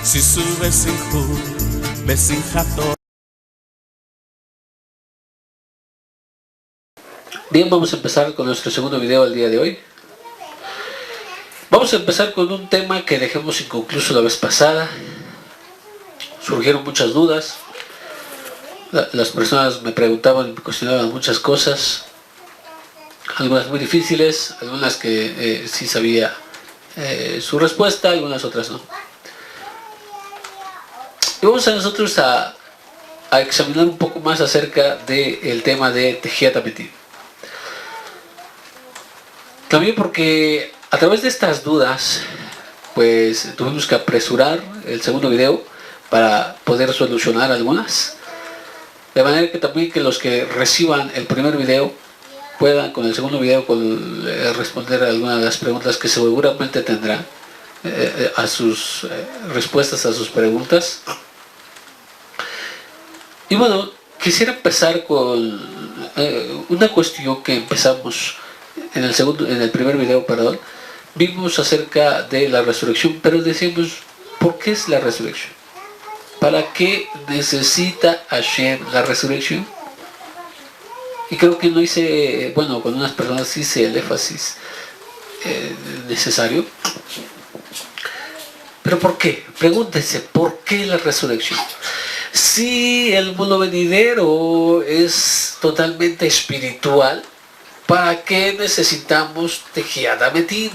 Sisu Besinhu, Besinjato. Bien, vamos a empezar con nuestro segundo video del día de hoy. Vamos a empezar con un tema que dejamos inconcluso la vez pasada. Surgieron muchas dudas. Las personas me preguntaban y me cuestionaban muchas cosas. Algunas muy difíciles, algunas que sí sabía su respuesta, algunas otras no. Y vamos a nosotros a examinar un poco más acerca del tema de Tejiat Ametim. También porque a través de estas dudas, pues tuvimos que apresurar el segundo video para poder solucionar algunas. De manera que también que los que reciban el primer video puedan con el segundo video responder a algunas de las preguntas que seguramente tendrán a sus respuestas a sus preguntas. Y bueno, quisiera empezar con una cuestión que empezamos en el primer video, perdón. Vimos acerca de la resurrección, pero decíamos, ¿por qué es la resurrección? ¿Para qué necesita Hashem la resurrección? Y creo que no hice, bueno, con unas personas hice el énfasis necesario. ¿Pero por qué? Pregúntense, ¿por qué la resurrección? Si el mundo venidero es totalmente espiritual, ¿para qué necesitamos Tejiat Ametim?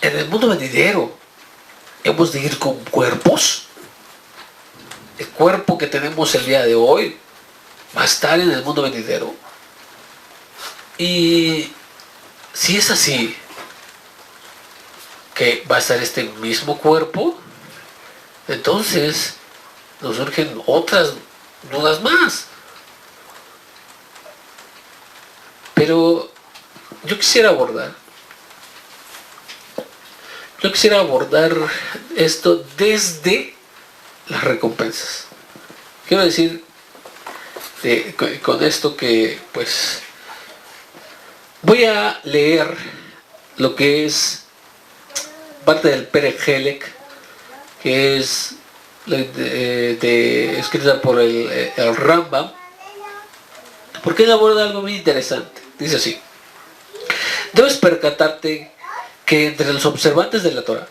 En el mundo venidero, ¿hemos de ir con cuerpos? El cuerpo que tenemos el día de hoy va a estar en el mundo venidero. Y si es así, que va a estar este mismo cuerpo, entonces nos surgen otras dudas más. Pero yo quisiera abordar esto desde las recompensas. Quiero decir con esto que pues voy a leer lo que es parte del Perek Helek, que es escrita por el Rambam, porque él aborda algo muy interesante. Dice así: debes percatarte que entre los observantes de la Torah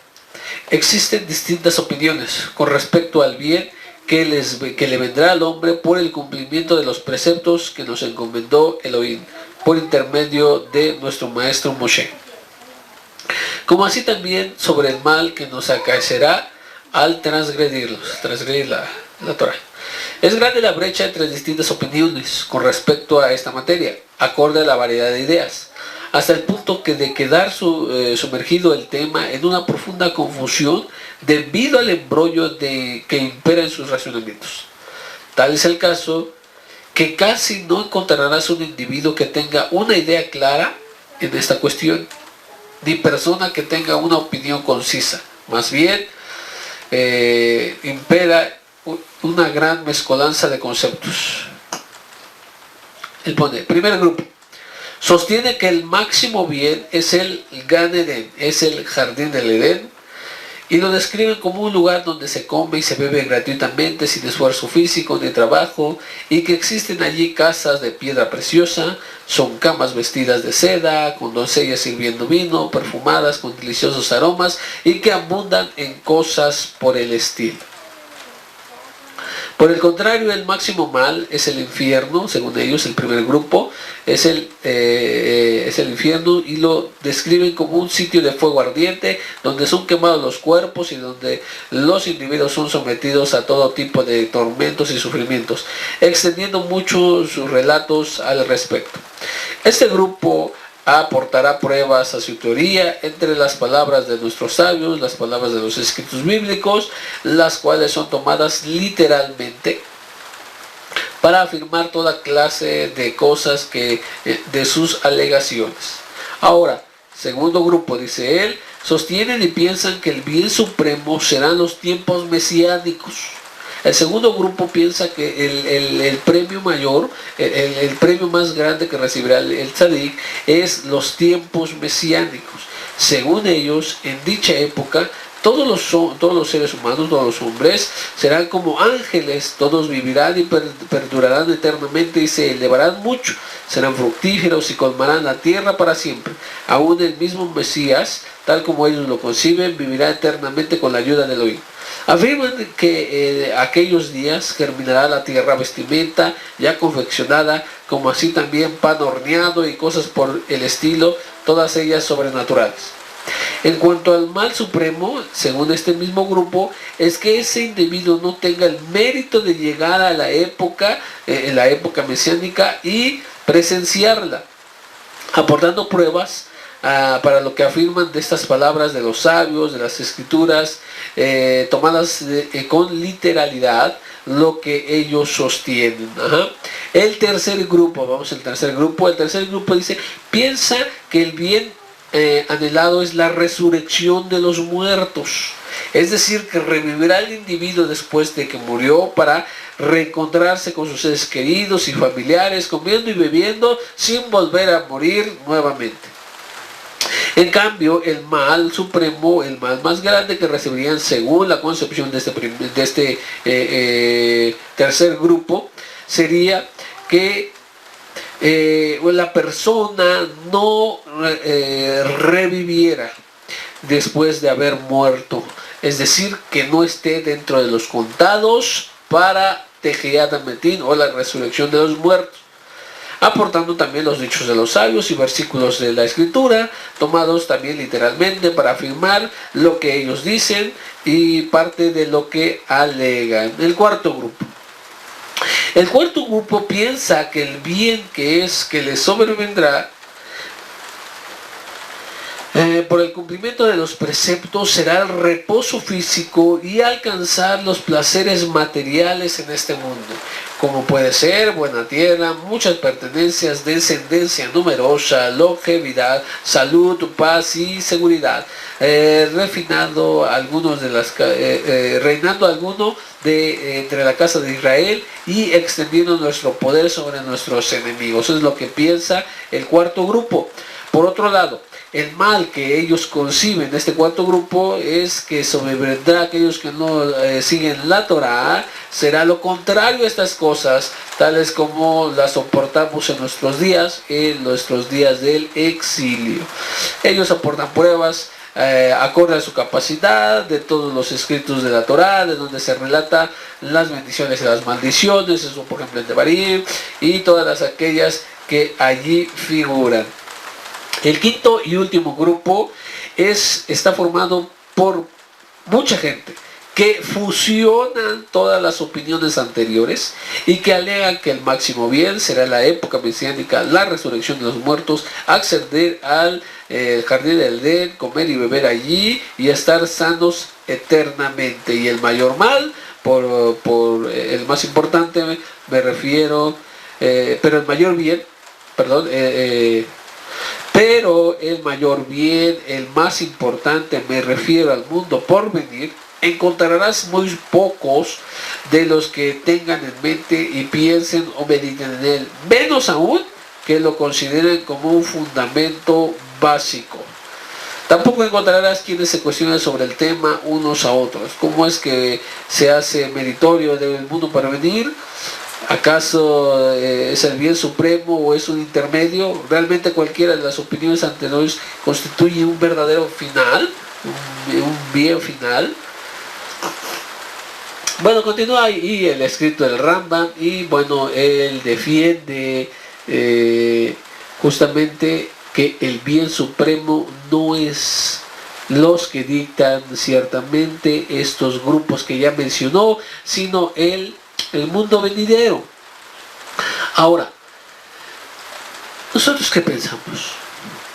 existen distintas opiniones con respecto al bien que le vendrá al hombre por el cumplimiento de los preceptos que nos encomendó Elohim por intermedio de nuestro maestro Moshe, como así también sobre el mal que nos acaecerá al transgredir la Torah. Es grande la brecha entre distintas opiniones con respecto a esta materia, acorde a la variedad de ideas, hasta el punto que de quedar sumergido el tema en una profunda confusión debido al embrollo que impera en sus razonamientos. Tal es el caso que casi no encontrarás un individuo que tenga una idea clara en esta cuestión, ni persona que tenga una opinión concisa. Más bien, impera una gran mezcolanza de conceptos. Él pone, primer grupo, sostiene que el máximo bien es el Gan Eden, es el jardín del Edén, y lo describen como un lugar donde se come y se bebe gratuitamente sin esfuerzo físico ni trabajo, y que existen allí casas de piedra preciosa, son camas vestidas de seda, con doncellas sirviendo vino, perfumadas con deliciosos aromas, y que abundan en cosas por el estilo. Por el contrario, el máximo mal es el infierno, según ellos, el primer grupo, es el infierno, y lo describen como un sitio de fuego ardiente, donde son quemados los cuerpos y donde los individuos son sometidos a todo tipo de tormentos y sufrimientos, extendiendo mucho sus relatos al respecto. Este grupo aportará pruebas a su teoría entre las palabras de nuestros sabios, las palabras de los escritos bíblicos, las cuales son tomadas literalmente para afirmar toda clase de cosas de sus alegaciones. Ahora, segundo grupo, dice él, sostienen y piensan que el bien supremo serán los tiempos mesiánicos. El segundo grupo piensa que el premio mayor, el premio más grande que recibirá el tzadik es los tiempos mesiánicos. Según ellos, en dicha época, todos los seres humanos, todos los hombres, serán como ángeles, todos vivirán y perdurarán eternamente y se elevarán mucho, serán fructíferos y colmarán la tierra para siempre. Aún el mismo Mesías, tal como ellos lo conciben, vivirá eternamente con la ayuda del Elohim. Afirman que aquellos días germinará la tierra vestimenta ya confeccionada, como así también pan horneado y cosas por el estilo, todas ellas sobrenaturales. En cuanto al mal supremo, según este mismo grupo, es que ese individuo no tenga el mérito de llegar a la época, en la época mesiánica y presenciarla, aportando pruebas para lo que afirman de estas palabras de los sabios, de las escrituras, tomadas con literalidad, lo que ellos sostienen. El tercer grupo, vamos al tercer grupo. El tercer grupo dice, piensa que el bien anhelado es la resurrección de los muertos. Es decir, que revivirá el individuo después de que murió para reencontrarse con sus seres queridos y familiares, comiendo y bebiendo sin volver a morir nuevamente. En cambio, el mal supremo, el mal más grande que recibirían según la concepción de este tercer grupo, sería que la persona no reviviera después de haber muerto. Es decir, que no esté dentro de los contados para Tejiat Hametim o la resurrección de los muertos, aportando también los dichos de los sabios y versículos de la escritura, tomados también literalmente para afirmar lo que ellos dicen y parte de lo que alegan. El cuarto grupo. El cuarto grupo piensa que el bien que le sobrevendrá por el cumplimiento de los preceptos será el reposo físico y alcanzar los placeres materiales en este mundo, como puede ser buena tierra, muchas pertenencias, descendencia numerosa, longevidad, salud, paz y seguridad, reinando alguno entre la casa de Israel y extendiendo nuestro poder sobre nuestros enemigos. Eso es lo que piensa el cuarto grupo. Por otro lado, el mal que ellos conciben, este cuarto grupo, es que sobrevendrá a aquellos que no siguen la Torah. Será lo contrario a estas cosas, tales como las soportamos en nuestros días del exilio. Ellos aportan pruebas acorde a su capacidad de todos los escritos de la Torah, de donde se relata las bendiciones y las maldiciones, eso por ejemplo el Devarim y todas aquellas que allí figuran. El quinto y último grupo está formado por mucha gente que fusionan todas las opiniones anteriores y que alegan que el máximo bien será la época mesiánica, la resurrección de los muertos, acceder al jardín del Edén, comer y beber allí y estar sanos eternamente. Y el mayor mal, por el más importante me refiero, pero el mayor bien, pero el mayor bien, el más importante, me refiero al mundo por venir, encontrarás muy pocos de los que tengan en mente y piensen o mediten en él, menos aún que lo consideren como un fundamento básico. Tampoco encontrarás quienes se cuestionan sobre el tema unos a otros. ¿Cómo es que se hace meritorio del mundo para venir? ¿Acaso es el bien supremo o es un intermedio? ¿Realmente cualquiera de las opiniones anteriores constituye un verdadero final? ¿Un bien final? Bueno, continúa ahí el escrito del Rambam y bueno, él defiende justamente que el bien supremo no es los que dictan ciertamente estos grupos que ya mencionó, sino el mundo venidero. Ahora, ¿nosotros qué pensamos?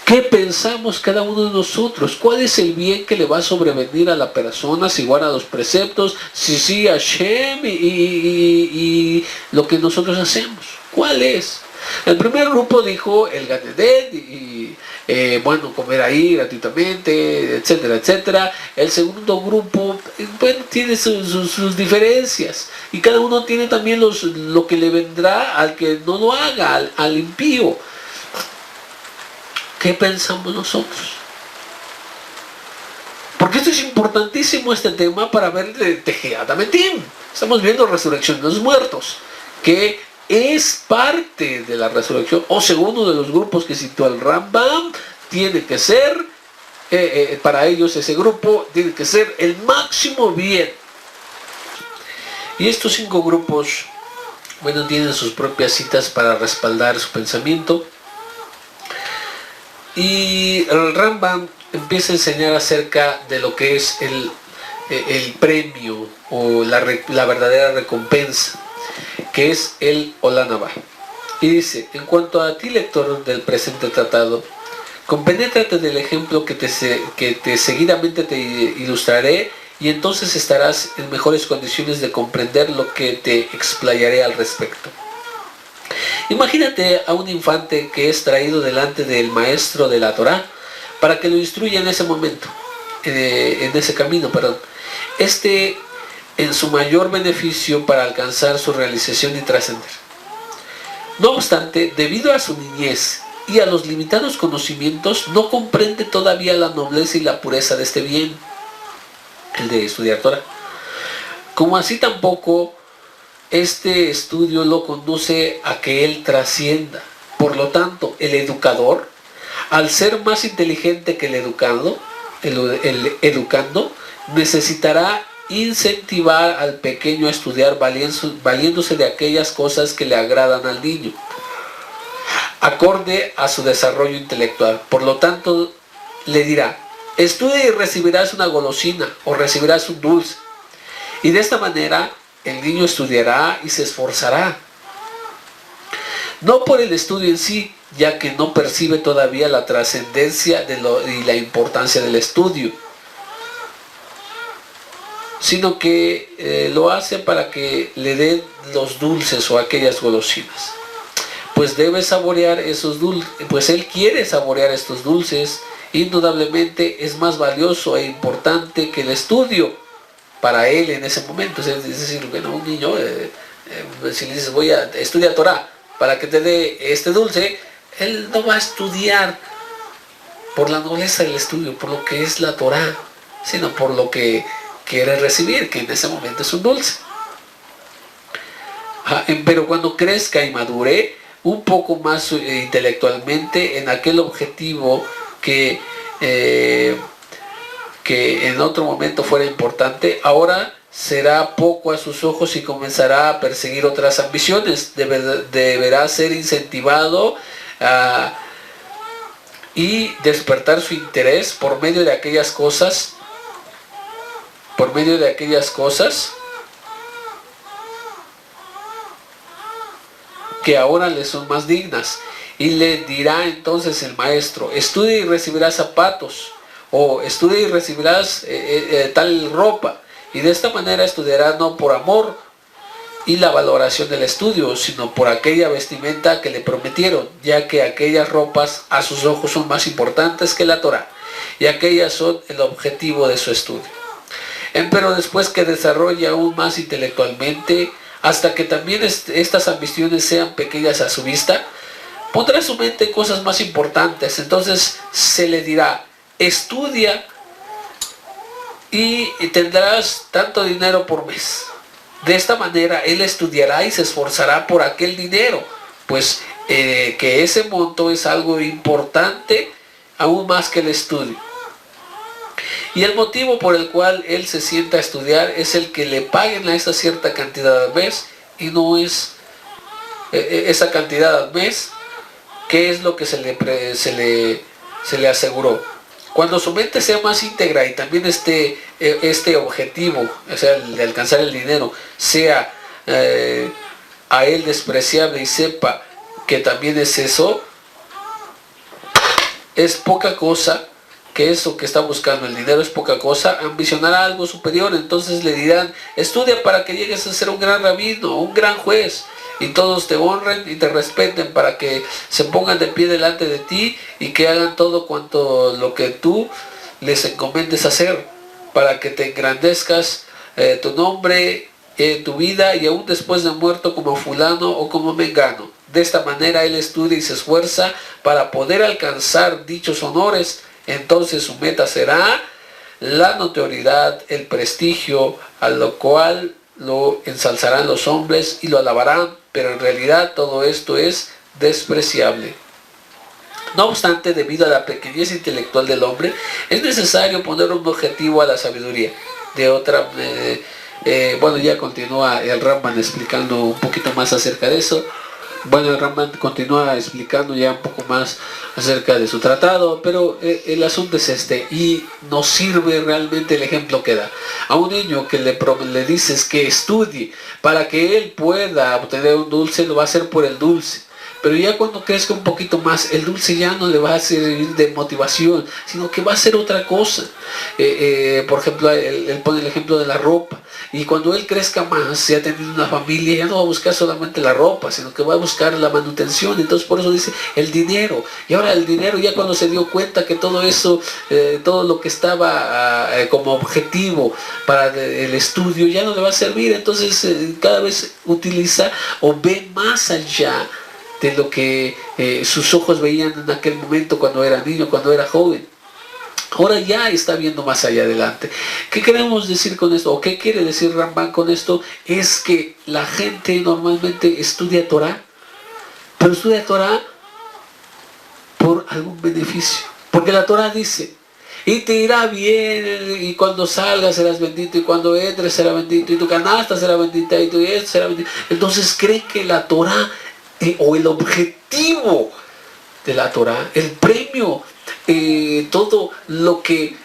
¿Qué pensamos cada uno de nosotros? ¿Cuál es el bien que le va a sobrevenir a la persona si guarda los preceptos, si sigue a Hashem y lo que nosotros hacemos? ¿Cuál es? El primer grupo dijo el Gan Eden y comer ahí gratuitamente, etcétera, etcétera. El segundo grupo, tiene sus diferencias y cada uno tiene también lo que le vendrá al que no lo haga, al impío. ¿Qué pensamos nosotros? Porque esto es importantísimo, este tema, para ver de Tejiat Hametim. Estamos viendo resurrección de los muertos, que es parte de la resurrección, o según uno de los grupos que citó el Rambam, tiene que ser, para ellos ese grupo, tiene que ser el máximo bien. Y estos 5 grupos, bueno, tienen sus propias citas para respaldar su pensamiento. Y el Rambam empieza a enseñar acerca de lo que es el premio o la verdadera recompensa, que es el Olam Haba. Y dice: en cuanto a ti, lector del presente tratado, compenétrate del ejemplo que te seguidamente te ilustraré, y entonces estarás en mejores condiciones de comprender lo que te explayaré al respecto. Imagínate a un infante que es traído delante del maestro de la Torá para que lo instruya en ese momento, en ese camino, perdón. En su mayor beneficio para alcanzar su realización y trascender. No obstante, debido a su niñez y a los limitados conocimientos, no comprende todavía la nobleza y la pureza de este bien, el de estudiar Torah. Como así tampoco este estudio lo conduce a que él trascienda. Por lo tanto, el educador, al ser más inteligente que el educando, necesitará incentivar al pequeño a estudiar valiéndose de aquellas cosas que le agradan al niño, acorde a su desarrollo intelectual. Por lo tanto, le dirá: estudia y recibirás una golosina o recibirás un dulce. Y de esta manera el niño estudiará y se esforzará. No por el estudio en sí, ya que no percibe todavía la trascendencia y la importancia del estudio, sino que lo hace para que le den los dulces o aquellas golosinas. Pues debe saborear esos dulces, pues él quiere saborear estos dulces. Indudablemente es más valioso e importante que el estudio para él en ese momento. Es decir, bueno, un niño, si le dices: voy a estudiar Torah para que te dé este dulce, él no va a estudiar por la nobleza del estudio, por lo que es la Torah, sino por lo que quiere recibir, que en ese momento es un dulce. Pero cuando crezca y madure un poco más intelectualmente en aquel objetivo que en otro momento fuera importante, ahora será poco a sus ojos y comenzará a perseguir otras ambiciones. Deberá ser incentivado y despertar su interés por medio de aquellas cosas que ahora le son más dignas. Y le dirá entonces el maestro: estudia y recibirás zapatos, o estudia y recibirás tal ropa. Y de esta manera estudiará no por amor y la valoración del estudio, sino por aquella vestimenta que le prometieron, ya que aquellas ropas a sus ojos son más importantes que la Torah, y aquellas son el objetivo de su estudio. Pero después que desarrolle aún más intelectualmente, hasta que también estas ambiciones sean pequeñas a su vista, pondrá su mente en cosas más importantes. Entonces se le dirá: estudia y tendrás tanto dinero por mes. De esta manera él estudiará y se esforzará por aquel dinero, pues que ese monto es algo importante aún más que el estudio. Y el motivo por el cual él se sienta a estudiar es el que le paguen a esa cierta cantidad al mes, y no es esa cantidad al mes que es lo que se le aseguró. Cuando su mente sea más íntegra y también este objetivo, o sea, el de alcanzar el dinero, sea a él despreciable y sepa que también es eso, es poca cosa, que eso que está buscando, el dinero es poca cosa, ambicionará algo superior. Entonces le dirán: estudia para que llegues a ser un gran rabino, un gran juez, y todos te honren y te respeten, para que se pongan de pie delante de ti y que hagan todo cuanto lo que tú les encomendes hacer, para que te engrandezcas tu nombre en tu vida y aún después de muerto, como fulano o como mengano. De esta manera él estudia y se esfuerza para poder alcanzar dichos honores. Entonces su meta será la notoriedad, el prestigio, a lo cual lo ensalzarán los hombres y lo alabarán, pero en realidad todo esto es despreciable. No obstante, debido a la pequeñez intelectual del hombre, es necesario poner un objetivo a la sabiduría. Bueno, ya continúa el Rambam explicando un poquito más acerca de eso. Bueno, el Rambam continúa explicando ya un poco más acerca de su tratado, pero el asunto es este, y nos sirve realmente el ejemplo que da. A un niño que le dices que estudie para que él pueda obtener un dulce, lo va a hacer por el dulce. Pero ya cuando crezca un poquito más, el dulce ya no le va a servir de motivación, sino que va a ser otra cosa. Por ejemplo, él pone el ejemplo de la ropa. Y cuando él crezca más, si ha tenido una familia, ya no va a buscar solamente la ropa, sino que va a buscar la manutención. Entonces por eso dice el dinero. Y ahora el dinero, ya cuando se dio cuenta que todo eso, todo lo que estaba como objetivo para el estudio, ya no le va a servir. Entonces cada vez utiliza o ve más allá de lo que sus ojos veían en aquel momento cuando era niño, cuando era joven. Ahora ya está viendo más allá adelante. ¿Qué queremos decir con esto? ¿O qué quiere decir Rambam con esto? Es que la gente normalmente estudia Torah, pero estudia Torah por algún beneficio. Porque la Torah dice, y te irá bien, y cuando salgas serás bendito, y cuando entres será bendito, y tu canasta será bendita, y tu esto será bendito. Entonces creen que la Torah, o el objetivo de la Torah, el premio, todo lo que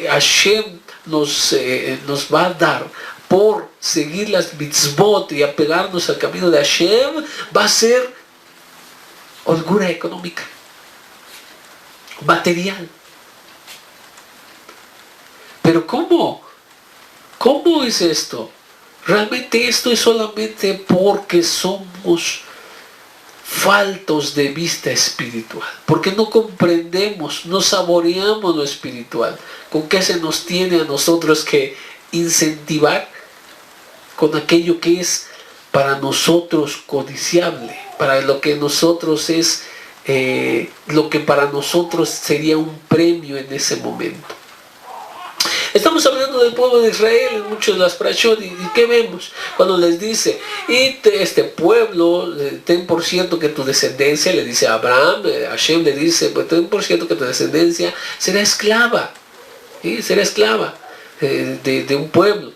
Hashem nos va a dar por seguir las mitzvot y apegarnos al camino de Hashem, va a ser holgura económica, material. Pero ¿cómo? ¿Cómo es esto? Realmente esto es solamente porque somos faltos de vista espiritual, porque no comprendemos, no saboreamos lo espiritual. ¿Con qué se nos tiene a nosotros que incentivar? Con aquello que es para nosotros codiciable, para lo que nosotros es, lo que para nosotros sería un premio en ese momento. Estamos hablando del pueblo de Israel en muchos de las parashot, y ¿qué vemos? Cuando les dice, este pueblo, ten por cierto que tu descendencia, le dice a Abraham, Hashem le dice, pues ten por cierto que tu descendencia será esclava, ¿sí? Será esclava de un pueblo,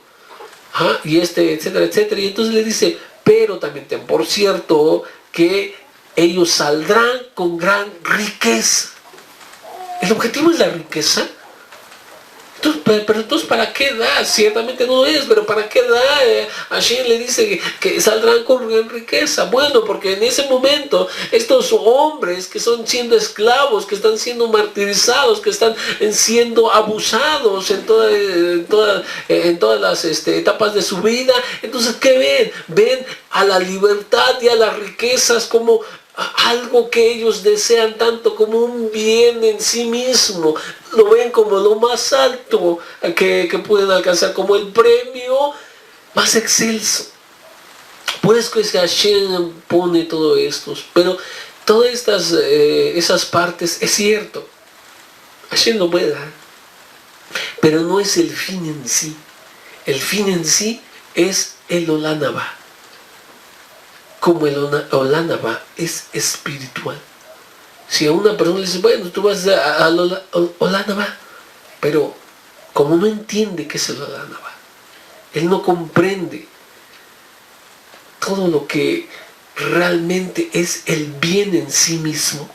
y etcétera, etcétera. Y entonces le dice, pero también ten por cierto que ellos saldrán con gran riqueza. ¿El objetivo es la riqueza? Pero entonces, ¿para qué da? Ciertamente no es, pero ¿para qué da? Hashem le dice que saldrán con gran riqueza. Bueno, porque en ese momento estos hombres que están siendo esclavos, que están siendo martirizados, que están siendo abusados en todas las etapas de su vida, entonces ¿qué ven? Ven a la libertad y a las riquezas como algo que ellos desean tanto, como un bien en sí mismo. Lo ven como lo más alto que pueden alcanzar, como el premio más excelso. Por eso es que Hashem pone todo esto. Pero todas esas partes, es cierto, Hashem lo puede dar, pero no es el fin en sí. El fin en sí es el Olam Haba. Como el Olam es espiritual. Si a una persona le dice, bueno, tú vas al Olam Haba, pero como no entiende qué es el Olam Haba, él no comprende todo lo que realmente es el bien en sí mismo,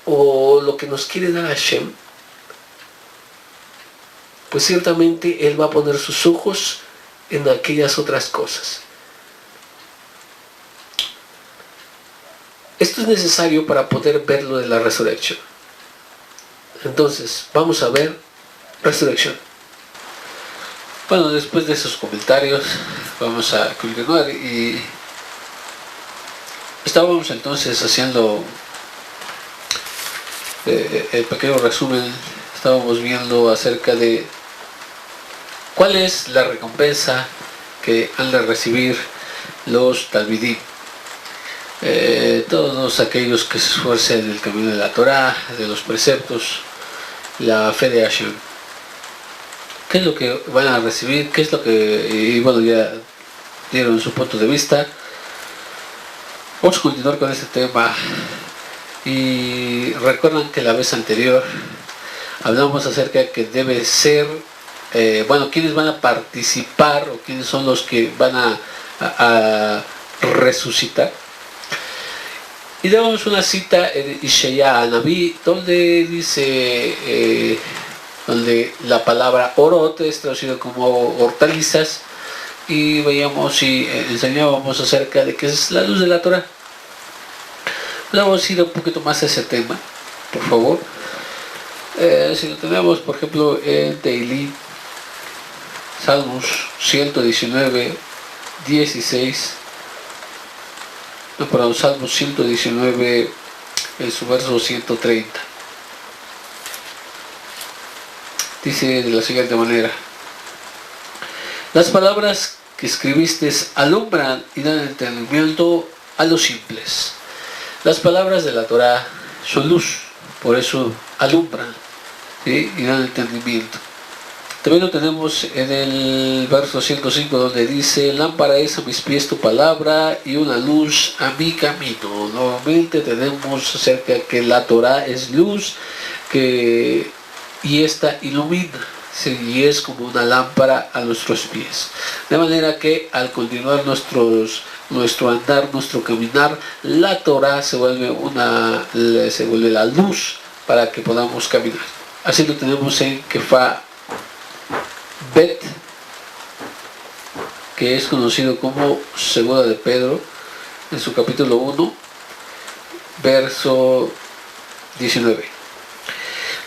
o lo que nos quiere dar Hashem, pues ciertamente él va a poner sus ojos en aquellas otras cosas. Esto es necesario para poder ver lo de la resurrección. Entonces, vamos a ver resurrección. Bueno, después de esos comentarios, vamos a continuar. Y estábamos entonces haciendo el pequeño resumen. Estábamos viendo acerca de cuál es la recompensa que han de recibir los talmidim. Todos aquellos que se esfuercen en el camino de la Torah, de los preceptos, la fe de Hashem. qué es lo que van a recibir, qué es lo que, y bueno, ya dieron su punto de vista. Vamos a continuar con este tema. Y recuerdan que la vez anterior hablamos acerca de que debe ser, quiénes van a participar o quiénes son los que van a resucitar. Y damos una cita en Ishaya Naví, donde dice, donde la palabra orot es traducido como hortalizas, y veíamos y enseñábamos acerca de que es la luz de la Torah. Vamos a ir un poquito más a ese tema, por favor. Si lo tenemos, por ejemplo, en Teilí, Salmos 119, 16, Salmos 119, en su verso 130. Dice de la siguiente manera: las palabras que escribiste alumbran y dan entendimiento a los simples. Las palabras de la Torah son luz, por eso alumbran, ¿sí? Y dan entendimiento. También lo tenemos en el verso 105, donde dice: lámpara es a mis pies tu palabra y una luz a mi camino. Nuevamente tenemos acerca de que la Torah es luz, y esta ilumina, ¿sí? Y es como una lámpara a nuestros pies. De manera que al continuar nuestro andar, nuestro caminar, la Torah se vuelve la luz para que podamos caminar. Así lo tenemos en Kefa Bet, que es conocido como Segunda de Pedro, en su capítulo 1, verso 19.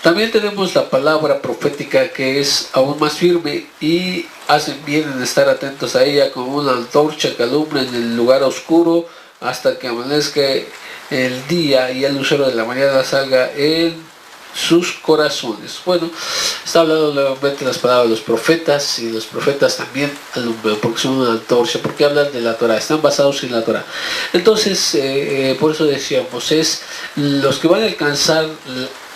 También tenemos la palabra profética, que es aún más firme, y hacen bien en estar atentos a ella como una antorcha que alumbra en el lugar oscuro hasta que amanezca el día y el lucero de la mañana salga en sus corazones. Bueno, está hablando nuevamente de las palabras de los profetas, y los profetas también alumbran porque son una antorcha, porque hablan de la Torah, están basados en la Torah. Entonces, por eso decíamos, los que van a alcanzar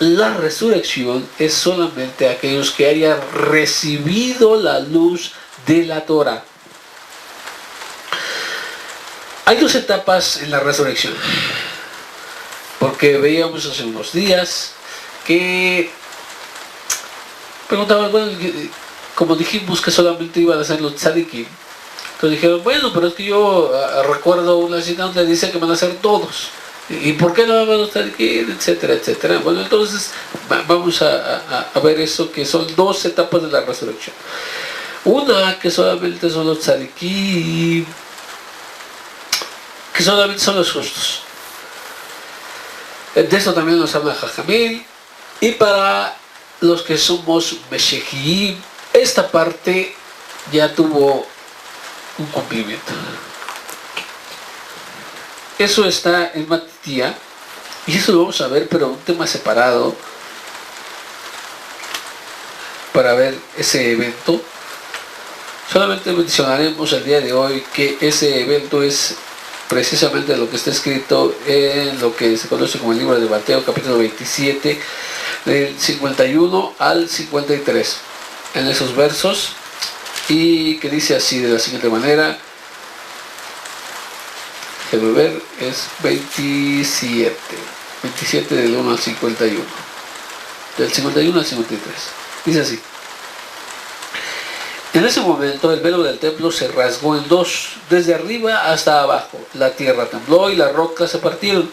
la resurrección es solamente aquellos que hayan recibido la luz de la Torah. Hay dos etapas en la resurrección, porque veíamos hace unos días que preguntaban, bueno, como dijimos que solamente iban a ser los tzadikim, entonces dijeron, bueno, pero es que yo recuerdo una cita donde dice que van a ser todos, y por qué no van a los tzadikim, etcétera, etcétera. Bueno, entonces vamos a ver eso, que son dos etapas de la resurrección. Una que solamente son los tzadikim, que solamente son los justos. De eso también nos habla Jajamil. Y para los que somos Meshechim, esta parte ya tuvo un cumplimiento. Eso está en Matitía, y eso lo vamos a ver, pero un tema separado, para ver ese evento. Solamente mencionaremos el día de hoy que ese evento es precisamente lo que está escrito en lo que se conoce como el libro de Mateo, capítulo 27, del 51 al 53, en esos versos, y que dice así de la siguiente manera. Déjenme ver, es 27 del 1 al 51, del 51 al 53, dice así: en ese momento el velo del templo se rasgó en dos, desde arriba hasta abajo. La tierra tembló y las rocas se partieron.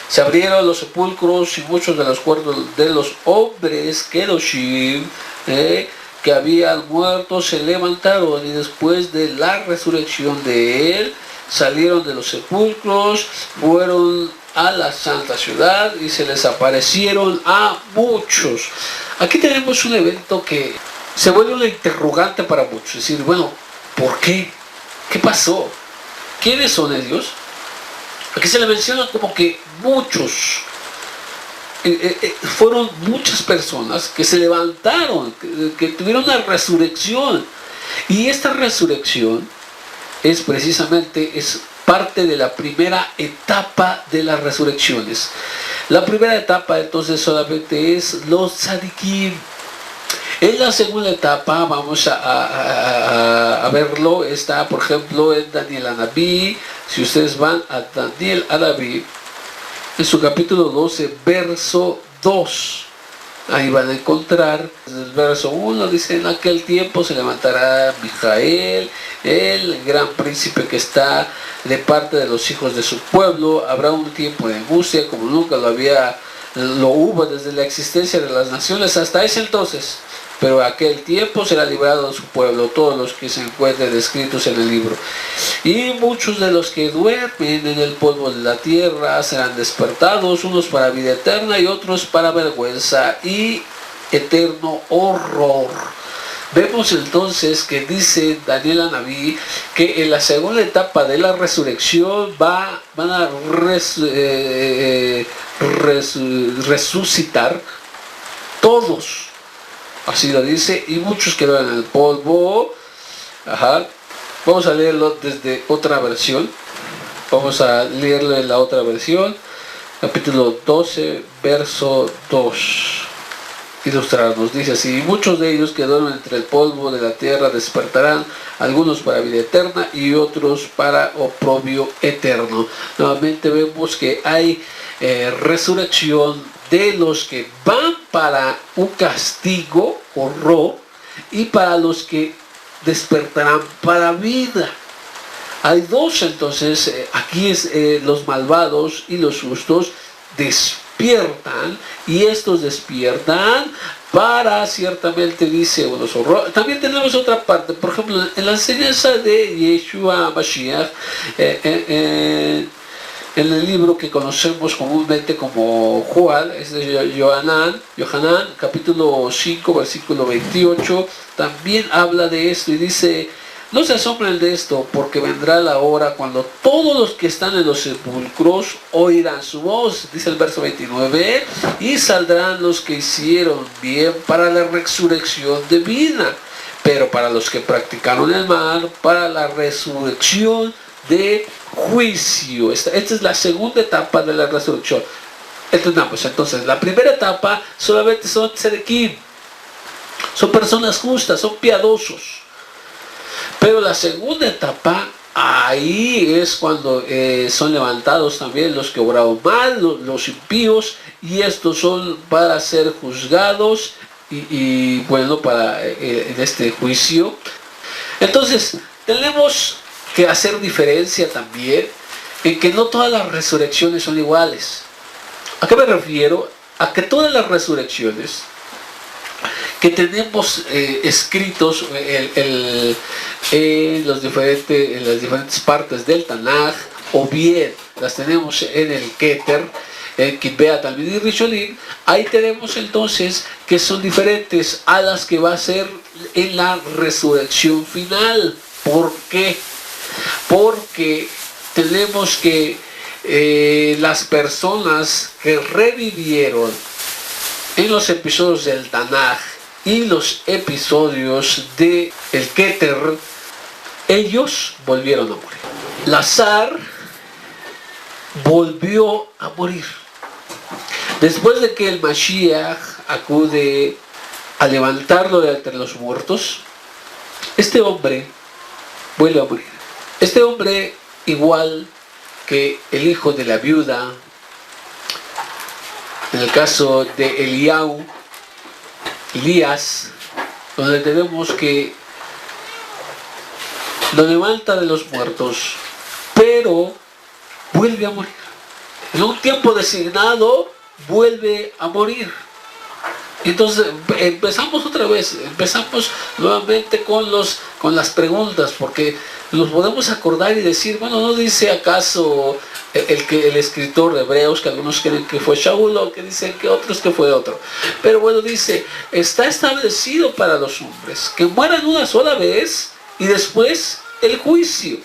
Se abrieron los sepulcros y muchos de los cuerpos de los hombres Kedoshim que habían muerto se levantaron, y después de la resurrección de él salieron de los sepulcros, fueron a la santa ciudad y se les aparecieron a muchos. Aquí tenemos un evento que se vuelve una interrogante para muchos, es decir, bueno, ¿por qué? ¿Qué pasó? ¿Quiénes son ellos? Aquí se le menciona como que muchos, fueron muchas personas que se levantaron, que tuvieron una resurrección, y esta resurrección es parte de la primera etapa de las resurrecciones. La primera etapa entonces solamente es los tzadikim. En la segunda etapa vamos a verlo, está por ejemplo en Daniel Anabí. Si ustedes van a Daniel Anabí, en su capítulo 12, verso 2, ahí van a encontrar el verso 1, dice: en aquel tiempo se levantará Mijael, el gran príncipe que está de parte de los hijos de su pueblo. Habrá un tiempo de angustia como nunca lo hubo desde la existencia de las naciones hasta ese entonces. Pero aquel tiempo será librado de su pueblo todos los que se encuentren escritos en el libro. Y muchos de los que duermen en el polvo de la tierra serán despertados, unos para vida eterna y otros para vergüenza y eterno horror. Vemos entonces que dice Daniel Anabí que en la segunda etapa de la resurrección van a resucitar todos. Así lo dice, y muchos quedaron en el polvo. Vamos a leerlo desde otra versión. Vamos a leerlo en la otra versión. Capítulo 12, verso 2. Ilustrarnos, dice así: y muchos de ellos que duermen entre el polvo de la tierra despertarán, algunos para vida eterna y otros para oprobio eterno. Nuevamente vemos que hay resurrección de los que van para un castigo, horror, y para los que despertarán para vida. Hay dos, entonces, aquí es los malvados y los justos despiertan, y estos despiertan para, ciertamente dice, unos horrores. También tenemos otra parte, por ejemplo, en la enseñanza de Yeshua Mashiach, en el libro que conocemos comúnmente como Juan, es de Yohanan, capítulo 5, versículo 28, también habla de esto y dice: no se asombren de esto, porque vendrá la hora cuando todos los que están en los sepulcros oirán su voz, dice el verso 29, y saldrán los que hicieron bien para la resurrección de vida, pero para los que practicaron el mal, para la resurrección de juicio. Esta es la segunda etapa de la resurrección. Entendamos, entonces, la primera etapa solamente son tzedikim, son personas justas, son piadosos. Pero la segunda etapa, ahí es cuando son levantados también los que obraron mal, los impíos, y estos son para ser juzgados y bueno, para en este juicio. Entonces, tenemos que hacer diferencia también en que no todas las resurrecciones son iguales. ¿A qué me refiero? A que todas las resurrecciones que tenemos escritos en las diferentes partes del Tanaj, o bien las tenemos en el Keter, en Kitbea, Talmud y Rishonim, ahí tenemos entonces que son diferentes a las que va a ser en la resurrección final. ¿Por qué? Porque tenemos que las personas que revivieron en los episodios del Tanaj y los episodios del Keter, ellos volvieron a morir. Lazar volvió a morir. Después de que el Mashiach acude a levantarlo de entre los muertos, este hombre vuelve a morir. Este hombre, igual que el hijo de la viuda, en el caso de Elías, donde tenemos que lo levanta de los muertos, pero vuelve a morir. En un tiempo designado, vuelve a morir. Entonces empezamos otra vez, empezamos nuevamente con las preguntas, porque nos podemos acordar y decir, bueno, ¿no dice acaso el escritor de Hebreos, que algunos creen que fue Shaul, o que dicen que otros que fue otro? Pero bueno, dice, está establecido para los hombres que mueran una sola vez y después el juicio.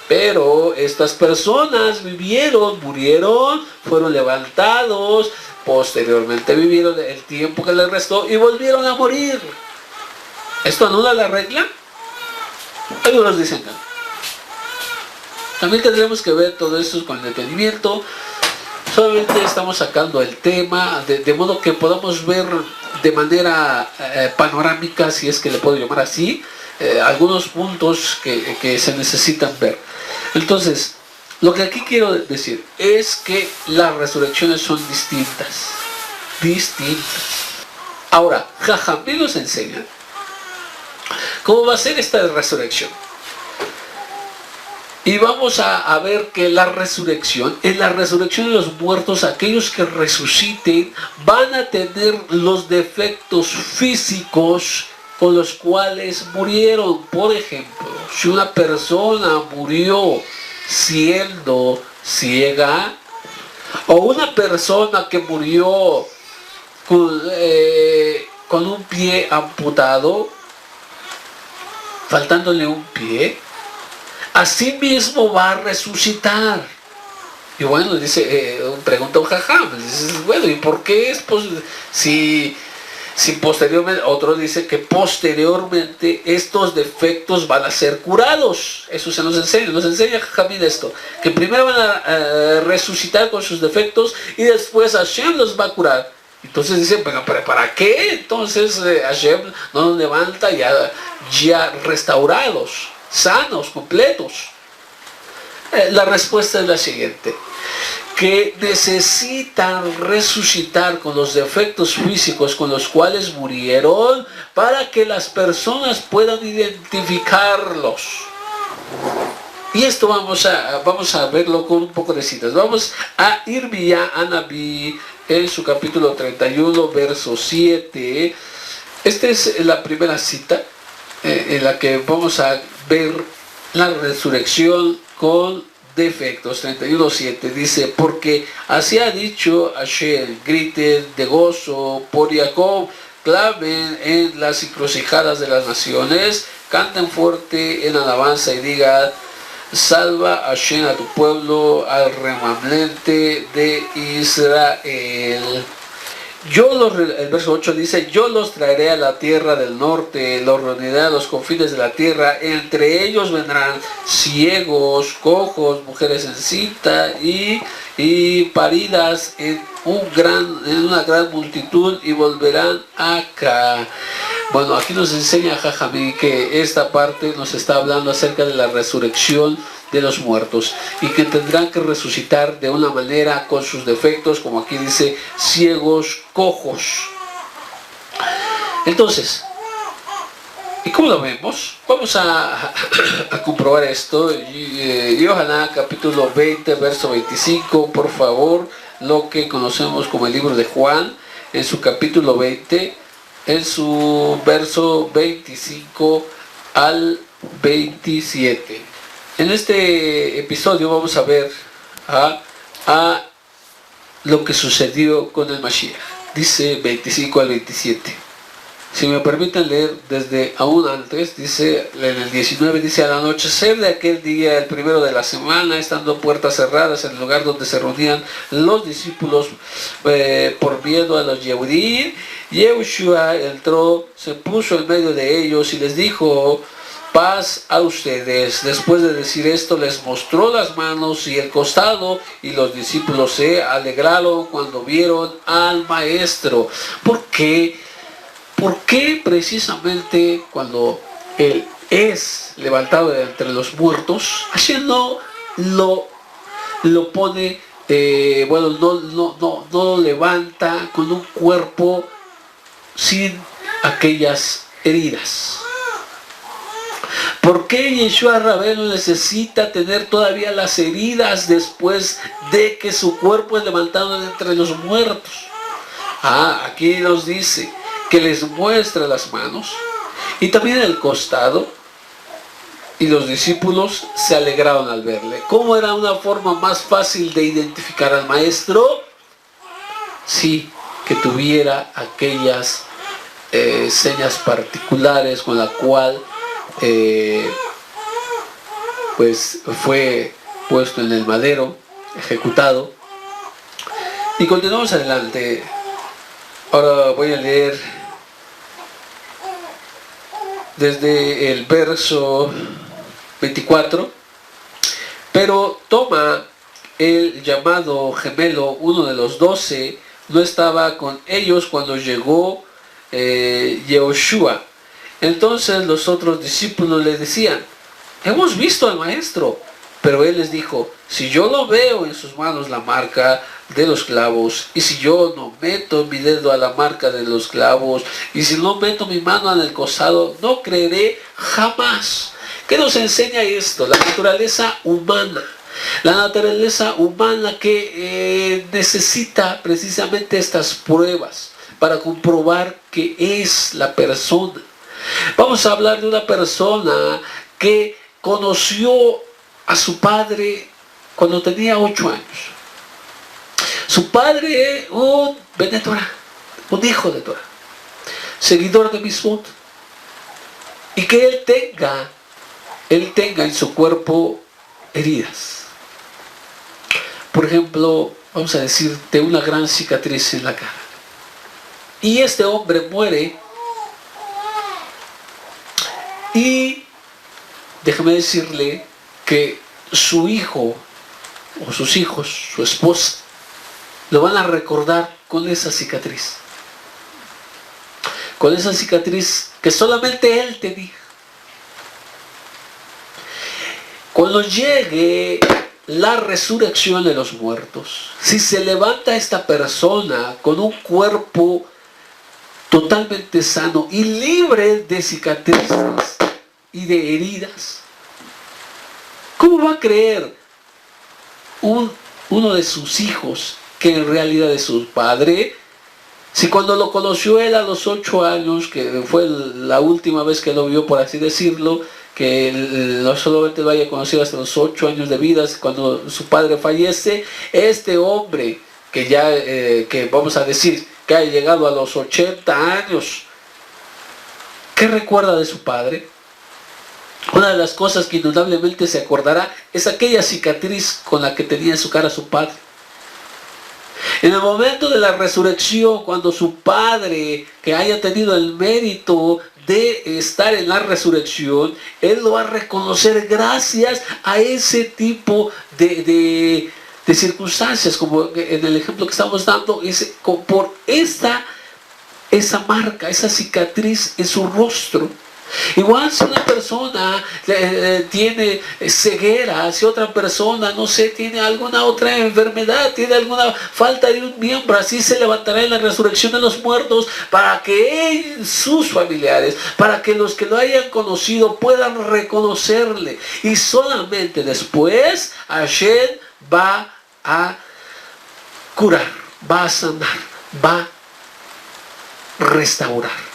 Pero estas personas murieron, fueron levantados, posteriormente vivieron el tiempo que les restó y volvieron a morir. ¿Esto anula la regla? Algunos dicen que no. También tendremos que ver todo esto con detenimiento. Solamente estamos sacando el tema de modo que podamos ver de manera panorámica, si es que le puedo llamar así, algunos puntos que se necesitan ver. Entonces, lo que aquí quiero decir es que las resurrecciones son distintas. Ahora, Jajamí nos enseña cómo va a ser esta resurrección. Y vamos a ver que en la resurrección de los muertos, aquellos que resuciten van a tener los defectos físicos con los cuales murieron. Por ejemplo, si una persona murió siendo ciega, o una persona que murió con un pie amputado, faltándole un pie, así mismo va a resucitar. Y bueno, dice, pregunta un jajam, dice, bueno, ¿y por qué es si posteriormente, otro dice que posteriormente estos defectos van a ser curados? Eso se nos enseña Jajamín esto, que primero van a resucitar con sus defectos y después Hashem los va a curar. Entonces dicen, pero ¿para qué? Entonces Hashem no nos levanta ya restaurados, sanos, completos. La respuesta es la siguiente, que necesitan resucitar con los defectos físicos con los cuales murieron para que las personas puedan identificarlos. Y esto vamos a verlo con un poco de citas. Vamos a Irmiyá Anabí en su capítulo 31, verso 7. Esta es la primera cita en la que vamos a ver la resurrección con defectos. 31:7 dice, porque así ha dicho Hashem, griten de gozo por Jacob, clamen en las encrucijadas de las naciones, canten fuerte en alabanza y digan, salva Hashem a tu pueblo, al remanente de Israel. El verso 8 dice, yo los traeré a la tierra del norte, los reuniré a los confines de la tierra, entre ellos vendrán ciegos, cojos, mujeres encinta y paridas en una gran multitud y volverán acá. Bueno, aquí nos enseña Jajamí que esta parte nos está hablando acerca de la resurrección de los muertos y que tendrán que resucitar de una manera con sus defectos, como aquí dice, ciegos, cojos. Entonces, ¿y cómo lo vemos? Vamos a comprobar esto. Yohaná capítulo 20, verso 25, por favor, lo que conocemos como el libro de Juan, en su capítulo 20, en su verso 25 al 27. En este episodio vamos a ver a lo que sucedió con el Mashiach. Dice 25 al 27. Si me permiten leer desde aún antes, dice en el 19, dice, al anochecer de aquel día, el primero de la semana, estando puertas cerradas en el lugar donde se reunían los discípulos por miedo a los Yehudí, Yehoshua entró, se puso en medio de ellos y les dijo, paz a ustedes. Después de decir esto, les mostró las manos y el costado, y los discípulos se alegraron cuando vieron al Maestro. ¿Por qué? ¿Por qué precisamente cuando Él es levantado de entre los muertos, Hashem no lo pone, no lo levanta con un cuerpo sin aquellas heridas? ¿Por qué Yeshua Rabbeinu necesita tener todavía las heridas después de que su cuerpo es levantado de entre los muertos? Aquí nos dice que les muestra las manos y también el costado, y los discípulos se alegraron al verle. ¿Cómo era una forma más fácil de identificar al Maestro? Sí, que tuviera aquellas señas particulares con la cual pues fue puesto en el madero, ejecutado. Y continuamos adelante. Ahora voy a leer desde el verso 24. Pero Toma, el llamado gemelo, uno de los 12, no estaba con ellos cuando llegó Yehoshua. Entonces los otros discípulos le decían: hemos visto al maestro. Pero él les dijo: si yo lo veo en sus manos la marca de los clavos, y si yo no meto mi dedo a la marca de los clavos, y si no meto mi mano en el costado, no creeré jamás. ¿Qué nos enseña esto? La naturaleza humana. La naturaleza humana que necesita precisamente estas pruebas para comprobar que es la persona. Vamos a hablar de una persona que conoció a su padre cuando tenía 8 años. Su padre, un Bene Torah, un hijo de Torah, seguidor de Mitzvot, y que él tenga en su cuerpo heridas. Por ejemplo, vamos a decir, de una gran cicatriz en la cara. Y este hombre muere, y déjame decirle que su hijo o sus hijos, su esposa, lo van a recordar con esa cicatriz. Con esa cicatriz que solamente él tenía. Cuando llegue la resurrección de los muertos, si se levanta esta persona con un cuerpo totalmente sano y libre de cicatrices y de heridas, ¿cómo va a creer uno de sus hijos que en realidad es su padre? Si cuando lo conoció él a los 8 años, que fue la última vez que lo vio, por así decirlo, que no solamente lo haya conocido hasta los 8 años de vida, cuando su padre fallece, este hombre que ya, que vamos a decir, que ha llegado a los 80 años, ¿qué recuerda de su padre? Una de las cosas que indudablemente se acordará es aquella cicatriz con la que tenía en su cara su padre. En el momento de la resurrección, cuando su padre, que haya tenido el mérito de estar en la resurrección, él lo va a reconocer gracias a ese tipo de circunstancias, como en el ejemplo que estamos dando, por esa marca, esa cicatriz en su rostro. Igual si una persona tiene ceguera, si otra persona, no sé, tiene alguna otra enfermedad, tiene alguna falta de un miembro, así se levantará en la resurrección de los muertos para que sus familiares, para que los que lo hayan conocido puedan reconocerle. Y solamente después Hashem va a curar, va a sanar, va a restaurar.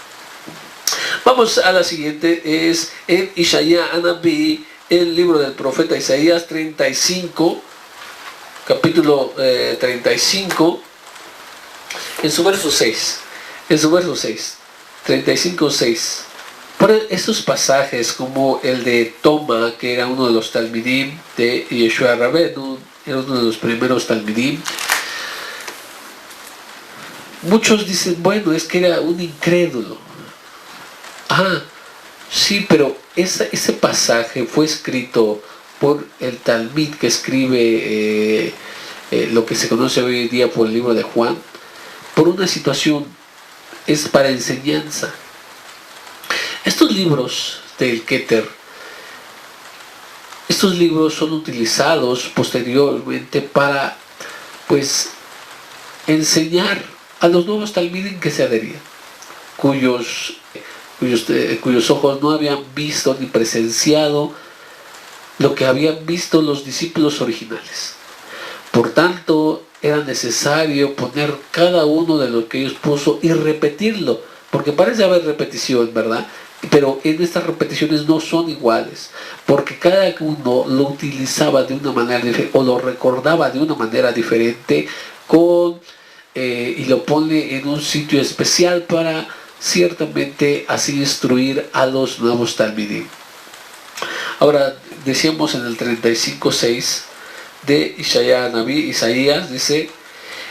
Vamos a la siguiente, es en Ishaya Anabí, el libro del profeta Isaías 35, capítulo 35, en su verso 6, 35:6. Por estos pasajes, como el de Toma, que era uno de los talmidim de Yeshua Rabenu, era uno de los primeros talmidim, muchos dicen, bueno, es que era un incrédulo. Sí, pero ese pasaje fue escrito por el Talmid que escribe lo que se conoce hoy en día por el libro de Juan, por una situación, es para enseñanza. Estos libros del Keter, estos libros son utilizados posteriormente para, pues, enseñar a los nuevos Talmidim que se adherían, cuyos ojos no habían visto ni presenciado lo que habían visto los discípulos originales. Por tanto, era necesario poner cada uno de lo que ellos puso y repetirlo, porque parece haber repetición, ¿verdad? Pero en estas repeticiones no son iguales, porque cada uno lo utilizaba de una manera diferente, o lo recordaba de una manera diferente, y lo pone en un sitio especial para ciertamente así instruir a los nuevos talmidim. Ahora, decíamos en el 35:6 de Isaías, dice: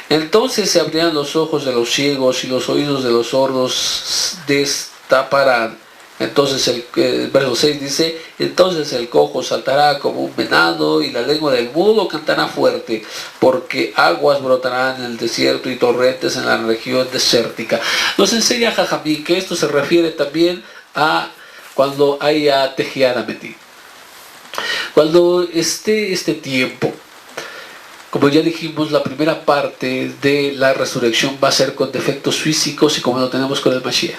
entonces se abrirán los ojos de los ciegos y los oídos de los sordos destaparán, Entonces el verso 6 dice, entonces el cojo saltará como un venado y la lengua del mudo cantará fuerte, porque aguas brotarán en el desierto y torrentes en la región desértica. Nos enseña Jajamí que esto se refiere también a cuando haya Tejianametí. Cuando esté este tiempo, como ya dijimos, la primera parte de la resurrección va a ser con defectos físicos y como lo tenemos con el Mashiach.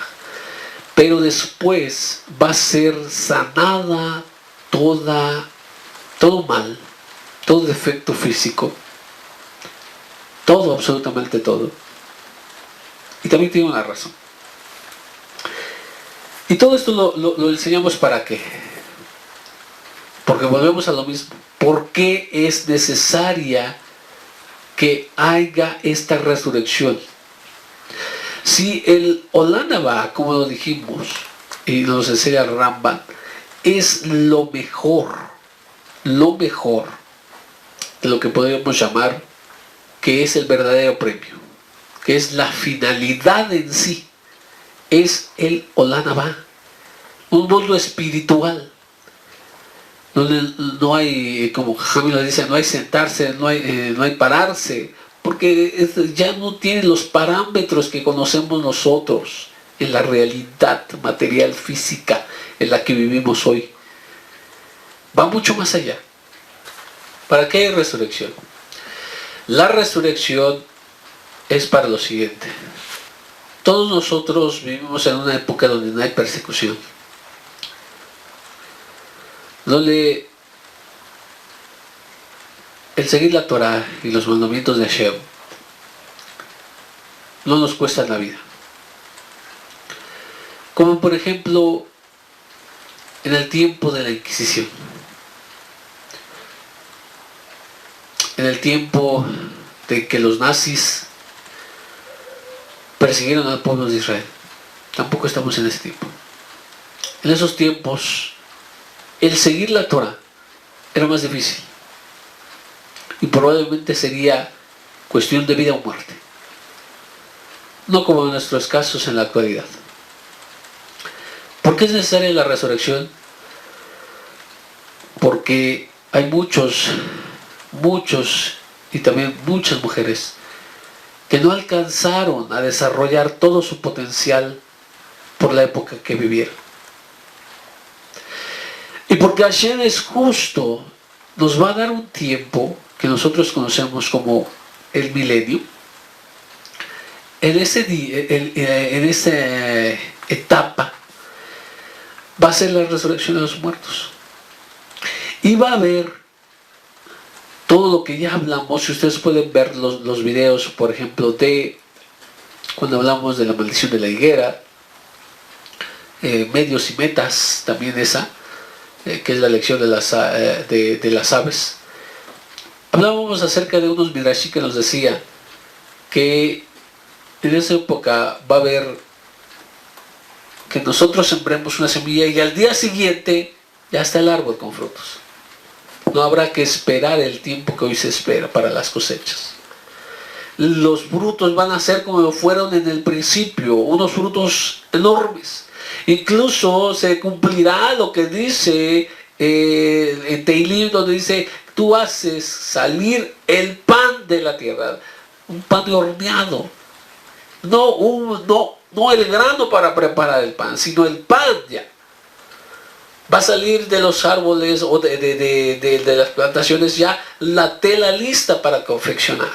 Pero después va a ser sanada todo mal, todo defecto físico, todo, absolutamente todo. Y también tiene una razón. Y todo esto lo enseñamos ¿para qué? Porque volvemos a lo mismo. ¿Por qué es necesaria que haya esta resurrección? Si el Olam Haba, como lo dijimos, y nos enseña el Rambam, es lo mejor de lo que podríamos llamar que es el verdadero premio, que es la finalidad en sí, es el Olam Haba, un mundo espiritual, donde no hay, como Jamil lo dice, no hay sentarse, no hay pararse, porque ya no tiene los parámetros que conocemos nosotros en la realidad material física en la que vivimos hoy. Va mucho más allá. ¿Para qué hay resurrección? La resurrección es para lo siguiente. Todos nosotros vivimos en una época donde no hay persecución, donde el seguir la Torah y los mandamientos de Hashem no nos cuesta la vida. Como por ejemplo en el tiempo de la Inquisición, en el tiempo de que los nazis persiguieron al pueblo de Israel. Tampoco estamos en ese tiempo. En esos tiempos el seguir la Torah era más difícil. Y probablemente sería cuestión de vida o muerte. No como en nuestros casos en la actualidad. ¿Por qué es necesaria la resurrección? Porque hay muchos y también muchas mujeres que no alcanzaron a desarrollar todo su potencial por la época que vivieron. Y porque Hashem es justo, nos va a dar un tiempo que nosotros conocemos como el milenio. En esa etapa va a ser la resurrección de los muertos. Y va a haber todo lo que ya hablamos. Si ustedes pueden ver los videos, por ejemplo, de cuando hablamos de la maldición de la higuera, medios y metas, también esa, que es la lección de las aves. Hablábamos acerca de unos midrashim que nos decía que en esa época va a haber que nosotros sembremos una semilla y al día siguiente ya está el árbol con frutos. No habrá que esperar el tiempo que hoy se espera para las cosechas. Los frutos van a ser como fueron en el principio, unos frutos enormes. Incluso se cumplirá lo que dice en Teilim, donde dice: tú haces salir el pan de la tierra, un pan horneado. No el grano para preparar el pan, sino el pan ya. Va a salir de los árboles o de las plantaciones ya la tela lista para confeccionar.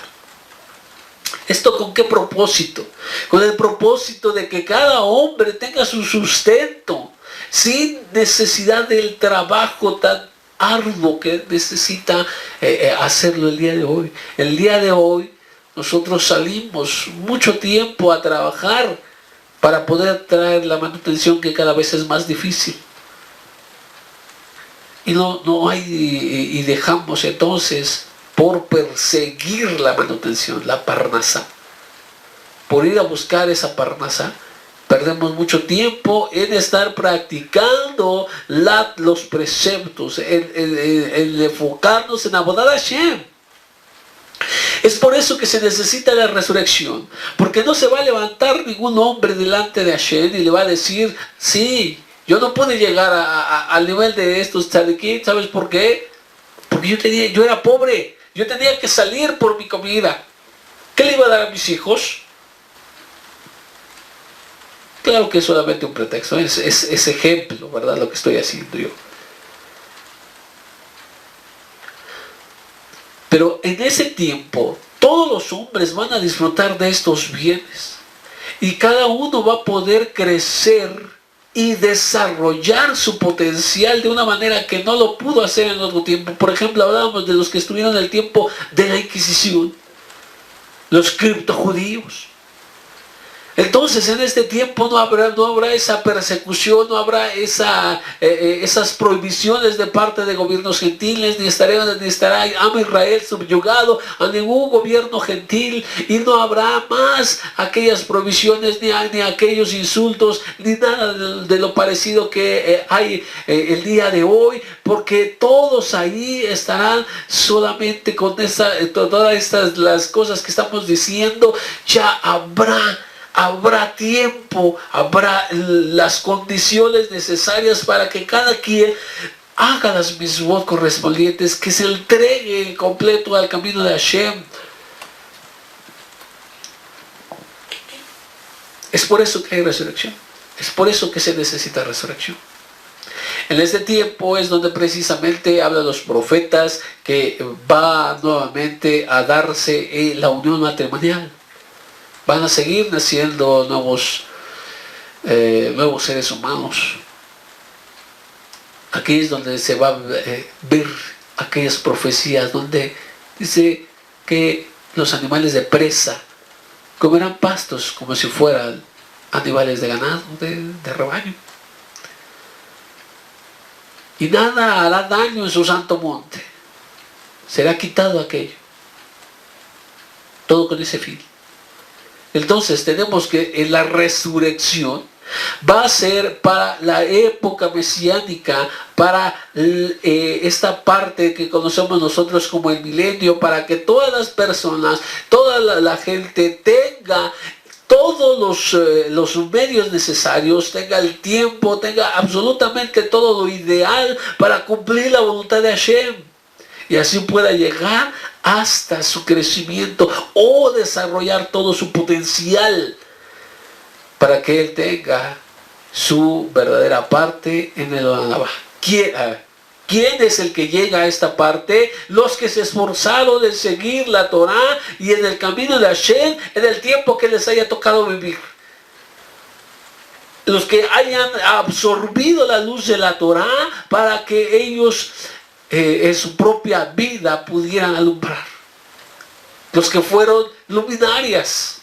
¿Esto con qué propósito? Con el propósito de que cada hombre tenga su sustento, sin necesidad del trabajo tan arduo que necesita hacerlo el día de hoy. El día de hoy nosotros salimos mucho tiempo a trabajar para poder traer la manutención que cada vez es más difícil. Y no hay, y dejamos entonces por perseguir la manutención, la parnasá. Por ir a buscar esa parnasá, perdemos mucho tiempo en estar practicando los preceptos, en enfocarnos en abodar a Hashem. Es por eso que se necesita la resurrección, porque no se va a levantar ningún hombre delante de Hashem y le va a decir: sí, Yo no pude llegar al nivel de estos tzadikim. ¿Sabes por qué? Porque yo era pobre. Yo tenía que salir por mi comida. ¿Qué le iba a dar a mis hijos? Claro que es solamente un pretexto. Es ejemplo, ¿verdad? Lo que estoy haciendo yo. Pero en ese tiempo, todos los hombres van a disfrutar de estos bienes. Y cada uno va a poder crecer y desarrollar su potencial de una manera que no lo pudo hacer en otro tiempo. Por ejemplo, hablábamos de los que estuvieron en el tiempo de la Inquisición, los criptojudíos. Entonces en este tiempo no habrá esa persecución, no habrá esas prohibiciones de parte de gobiernos gentiles, ni estará a Israel subyugado a ningún gobierno gentil, y no habrá más aquellas prohibiciones, ni aquellos insultos, ni nada de lo parecido que hay el día de hoy, porque todos ahí estarán solamente con todas las cosas que estamos diciendo. Ya habrá tiempo, habrá las condiciones necesarias para que cada quien haga las mismos correspondientes, que se entregue completo al camino de Hashem. Es por eso que hay resurrección. Es por eso que se necesita resurrección. En este tiempo es donde precisamente hablan los profetas que va nuevamente a darse la unión matrimonial. Van a seguir naciendo nuevos seres humanos. Aquí es donde se va a ver aquellas profecías donde dice que los animales de presa comerán pastos como si fueran animales de ganado, de rebaño. Y nada hará daño en su santo monte. Será quitado aquello. Todo con ese fin. Entonces tenemos que en la resurrección va a ser para la época mesiánica, para esta parte que conocemos nosotros como el milenio, para que todas las personas, toda la gente tenga todos los medios necesarios, tenga el tiempo, tenga absolutamente todo lo ideal para cumplir la voluntad de Hashem. Y así pueda llegar hasta su crecimiento o desarrollar todo su potencial para que él tenga su verdadera parte en el Olam Haba. ¿Quién es el que llega a esta parte? Los que se esforzaron en seguir la Torah y en el camino de Hashem en el tiempo que les haya tocado vivir. Los que hayan absorbido la luz de la Torah para que ellos en su propia vida pudieran alumbrar. Los que fueron luminarias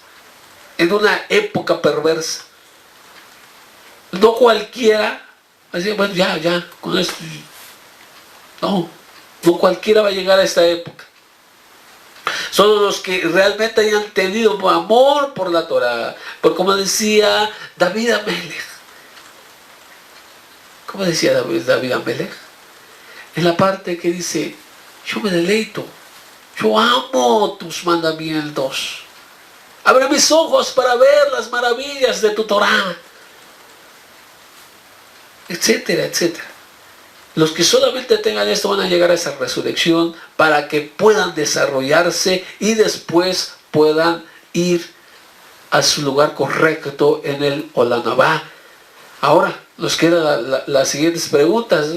en una época perversa. No cualquiera, así, bueno, ya, con esto. No cualquiera va a llegar a esta época. Solo los que realmente hayan tenido amor por la Torah. Porque como decía David Amelech. ¿Cómo decía David Amelech? En la parte que dice, yo me deleito, yo amo tus mandamientos. Abre mis ojos para ver las maravillas de tu Torah. Etcétera, etcétera. Los que solamente tengan esto van a llegar a esa resurrección para que puedan desarrollarse y después puedan ir a su lugar correcto en el Olam Haba. Ahora, nos quedan las siguientes preguntas.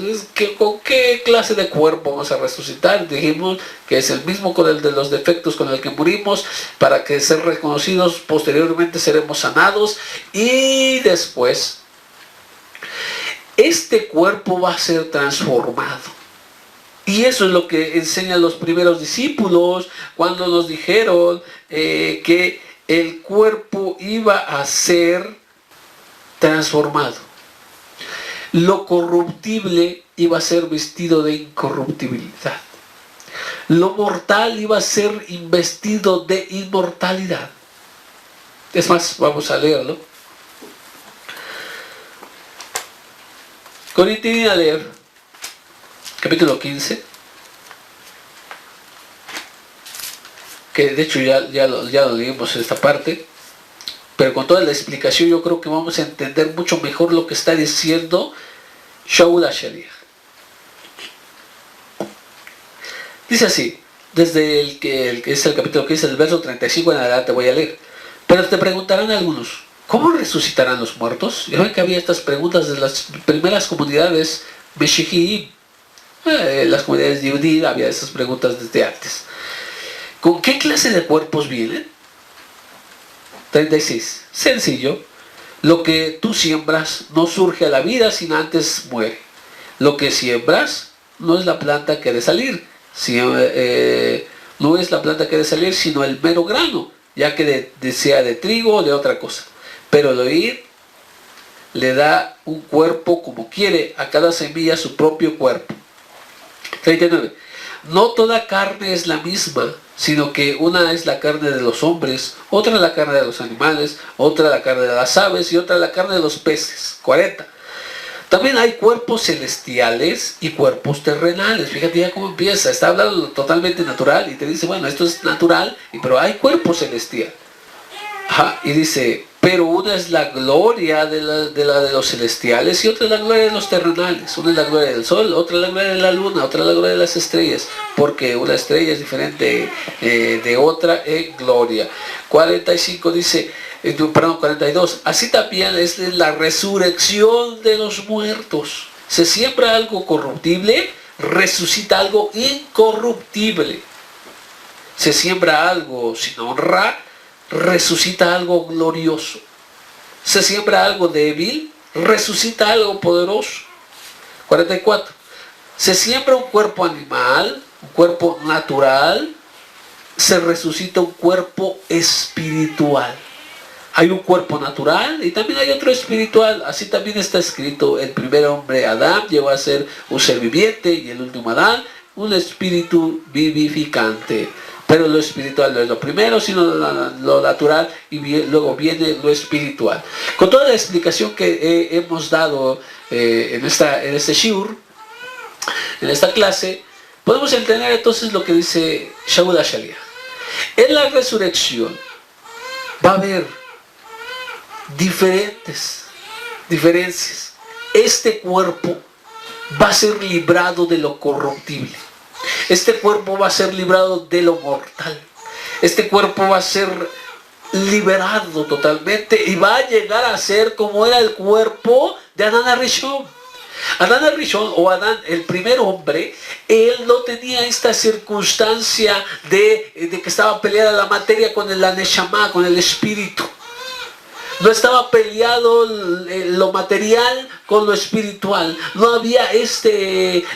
¿Con qué clase de cuerpo vamos a resucitar? Dijimos que es el mismo con el de los defectos con el que morimos, para que ser reconocidos, posteriormente seremos sanados y después este cuerpo va a ser transformado. Y eso es lo que enseñan los primeros discípulos cuando nos dijeron que el cuerpo iba a ser transformado. Lo corruptible iba a ser vestido de incorruptibilidad. Lo mortal iba a ser investido de inmortalidad. Es más, vamos a leerlo. Corintios a leer, capítulo 15, que de hecho ya lo leímos en esta parte. pero con toda la explicación yo creo que vamos a entender mucho mejor lo que está diciendo Shaul HaShaliach. Dice así, desde el que es el capítulo 15, el verso 35 en adelante voy a leer. Pero te preguntarán algunos, ¿cómo resucitarán los muertos? Ya ven que había estas preguntas de las primeras comunidades Meshichim, las comunidades Yehudí, había esas preguntas desde antes. ¿Con qué clase de cuerpos vienen? 36. Sencillo. Lo que tú siembras no surge a la vida sino antes muere. Lo que siembras no es la planta que ha de salir, no es la planta que ha de salir, sino el mero grano, ya que sea de trigo o de otra cosa. Pero el oír le da un cuerpo como quiere, a cada semilla su propio cuerpo. 39. No toda carne es la misma, sino que una es la carne de los hombres, otra la carne de los animales, otra la carne de las aves y otra la carne de los peces. 40. También hay cuerpos celestiales y cuerpos terrenales. Fíjate ya cómo empieza. Está hablando totalmente natural y te dice, bueno, esto es natural, pero hay cuerpo celestial. Ajá, y dice, pero una es la gloria de los celestiales y otra es la gloria de los terrenales. Una es la gloria del sol, otra es la gloria de la luna, otra es la gloria de las estrellas, porque una estrella es diferente de otra en gloria. 45 dice, 42, así también es la resurrección de los muertos. Se siembra algo corruptible, resucita algo incorruptible. Se siembra algo sin honra, resucita algo glorioso. Se siembra algo débil, resucita algo poderoso. 44. Se siembra un cuerpo animal, un cuerpo natural, se resucita un cuerpo espiritual. Hay un cuerpo natural y también hay otro espiritual. Así también está escrito, el primer hombre Adán llegó a ser un ser viviente y el último Adán un espíritu vivificante. Pero lo espiritual no es lo primero, sino lo natural, y luego viene lo espiritual. Con toda la explicación que hemos dado en este shiur, en esta clase, podemos entender entonces lo que dice Shaul HaShaliach. En la resurrección va a haber diferencias. Este cuerpo va a ser librado de lo corruptible. Este cuerpo va a ser librado de lo mortal. Este cuerpo va a ser liberado totalmente y va a llegar a ser como era el cuerpo de Adán HaRishon. Adán HaRishon, o Adán, el primer hombre, él no tenía esta circunstancia de que estaba peleada la materia con la neshama, con el espíritu. No estaba peleado lo material con lo espiritual. No había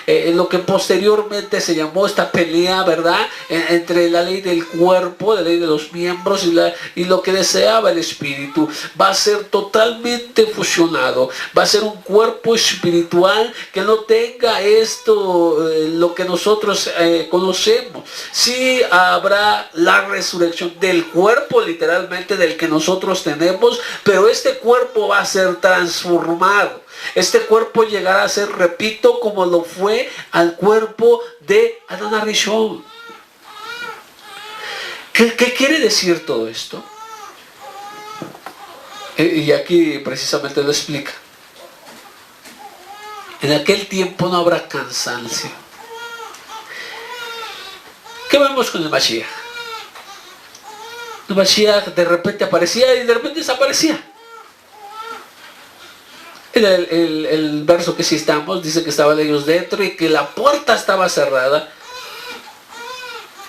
lo que posteriormente se llamó esta pelea, ¿verdad? Entre la ley del cuerpo, la ley de los miembros y lo que deseaba el espíritu. Va a ser totalmente fusionado. Va a ser un cuerpo espiritual que no tenga lo que nosotros conocemos. Sí habrá la resurrección del cuerpo, literalmente, del que nosotros tenemos, pero este cuerpo va a ser transformado. Este cuerpo llegará a ser, repito, como lo fue al cuerpo de Adán HaRishon. ¿Qué quiere decir todo esto? Y aquí precisamente lo explica. En aquel tiempo no habrá cansancio. ¿Qué vemos con el Mashiach? El Mashiach de repente aparecía y de repente desaparecía. El verso que sí estamos dice que estaban ellos dentro y que la puerta estaba cerrada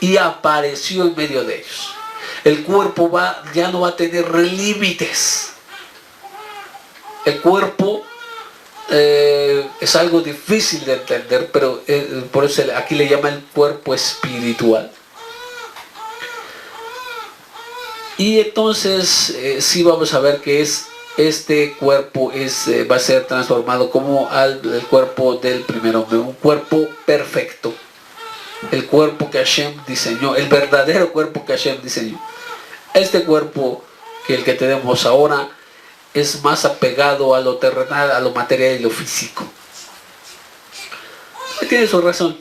y apareció en medio de ellos. El cuerpo ya no va a tener límites. El cuerpo es algo difícil de entender, pero por eso aquí le llama el cuerpo espiritual. Y entonces sí vamos a ver que este cuerpo va a ser transformado como el cuerpo del primer hombre, un cuerpo perfecto. El cuerpo que Hashem diseñó, el verdadero cuerpo que Hashem diseñó. Este cuerpo el que tenemos ahora es más apegado a lo terrenal, a lo material y lo físico. Tiene su razón.